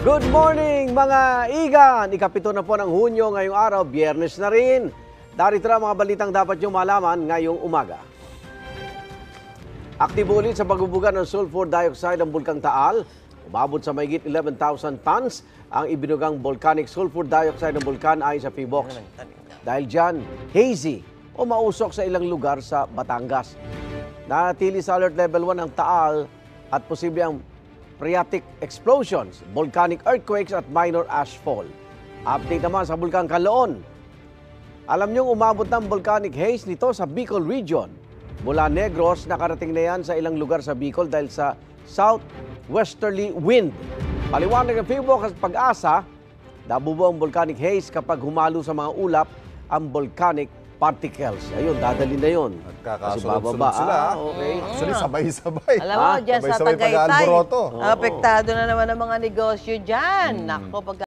Good morning mga igan! Ikapito na po ng Hunyo ngayong araw, Biyernes na rin. Darito na mga balitang dapat nyo malaman ngayong umaga. Aktibo ulit sa pagbubuga ng sulfur dioxide ang Bulkang Taal. Umabot sa mahigit 11,000 tons ang ibinugang volcanic sulfur dioxide ng bulkan ayon sa PBOX. Dahil dyan, hazy o mausok sa ilang lugar sa Batangas. Nanatili sa alert level 1 ang Taal at posible ang phreatic explosions, volcanic earthquakes at minor ashfall. Update naman sa Bulkang Kanloon. Alam niyong umabot ng volcanic haze nito sa Bicol region. Mula Negros, nakarating na yan sa ilang lugar sa Bicol dahil sa southwesterly wind. Paliwanag ng PBOX at Pag-asa, nabubuo ang volcanic haze kapag humalo sa mga ulap ang volcanic particles. Ayun, dadali na yun. Nagkakasunod-sunod sila. Okay. Actually, sabay-sabay. Alam mo, dyan sa Sabay-sabay Tagaytay, pag-aalboroto. apektado na naman ang mga negosyo dyan. Nako, pag